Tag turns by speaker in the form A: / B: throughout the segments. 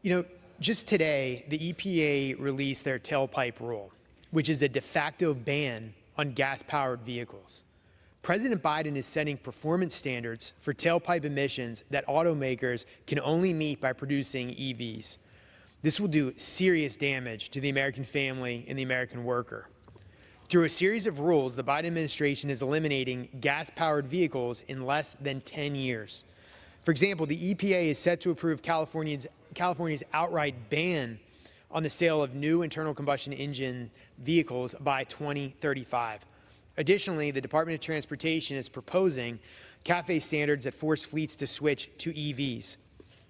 A: You know, just today, the EPA released their Tailpipe rule, which is a de facto ban on gas-powered vehicles. President Biden is setting performance standards for tailpipe emissions that automakers can only meet by producing EVs. This will do serious damage to the American family and the American worker. Through a series of rules, the Biden administration is eliminating gas-powered vehicles in less than 10 years. For example, the EPA is set to approve California's outright ban on the sale of new internal combustion engine vehicles by 2035. Additionally, the Department of Transportation is proposing CAFE standards that force fleets to switch to EVs.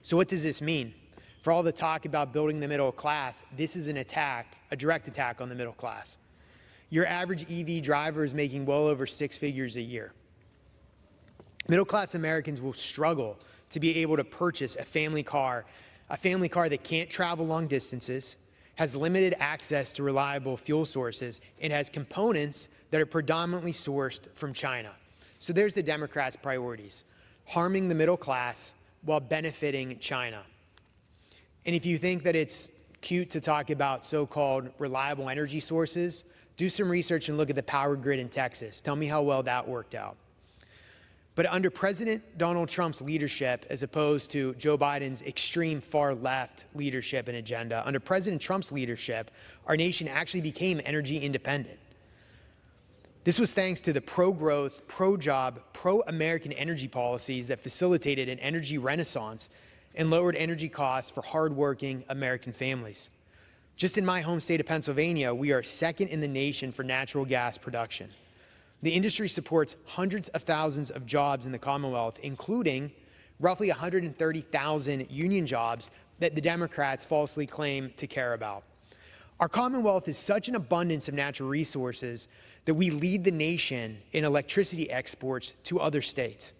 A: So what does this mean? For all the talk about building the middle class, this is a direct attack on the middle class. Your average EV driver is making well over 6 figures a year. Middle-class Americans will struggle to be able to purchase a family car that can't travel long distances, has limited access to reliable fuel sources, and has components that are predominantly sourced from China. So there's the Democrats' priorities: harming the middle class while benefiting China. And if you think that it's cute to talk about so-called reliable energy sources, do some research and look at the power grid in Texas. Tell me how well that worked out. But under President Donald Trump's leadership, as opposed to Joe Biden's extreme far-left leadership and agenda, under President Trump's leadership, our nation actually became energy independent. This was thanks to the pro-growth, pro-job, pro-American energy policies that facilitated an energy renaissance and lowered energy costs for hardworking American families. Just in my home state of Pennsylvania, we are second in the nation for natural gas production. The industry supports hundreds of thousands of jobs in the Commonwealth, including roughly 130,000 union jobs that the Democrats falsely claim to care about. Our Commonwealth is such an abundance of natural resources that we lead the nation in electricity exports to other states.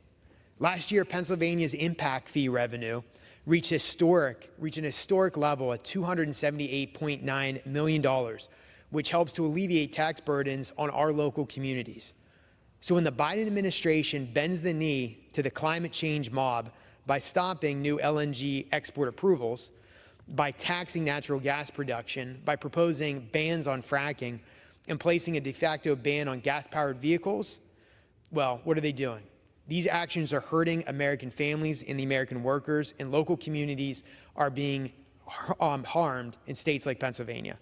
A: Last year, Pennsylvania's impact fee revenue reached an historic level at $278.9 million, which helps to alleviate tax burdens on our local communities. So when the Biden administration bends the knee to the climate change mob by stopping new LNG export approvals, by taxing natural gas production, by proposing bans on fracking, and placing a de facto ban on gas-powered vehicles, well, what are they doing? These actions are hurting American families and the American workers, and local communities are being harmed in states like Pennsylvania.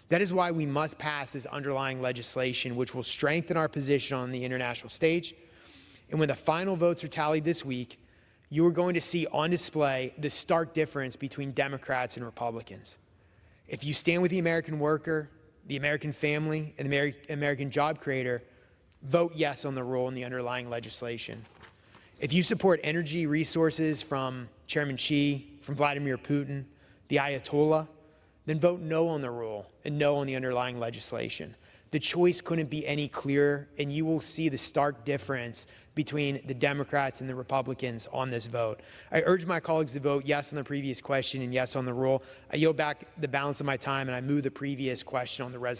A: That is why we must pass this underlying legislation, which will strengthen our position on the international stage. And when the final votes are tallied this week, you are going to see on display the stark difference between Democrats and Republicans. If you stand with the American worker, the American family, and the American job creator, vote yes on the rule in the underlying legislation. If you support energy resources from Chairman Xi, from Vladimir Putin, the Ayatollah, then vote no on the rule and no on the underlying legislation. The choice couldn't be any clearer, and you will see the stark difference between the Democrats and the Republicans on this vote. I urge my colleagues to vote yes on the previous question and yes on the rule. I yield back the balance of my time, and I move the previous question on the resolution.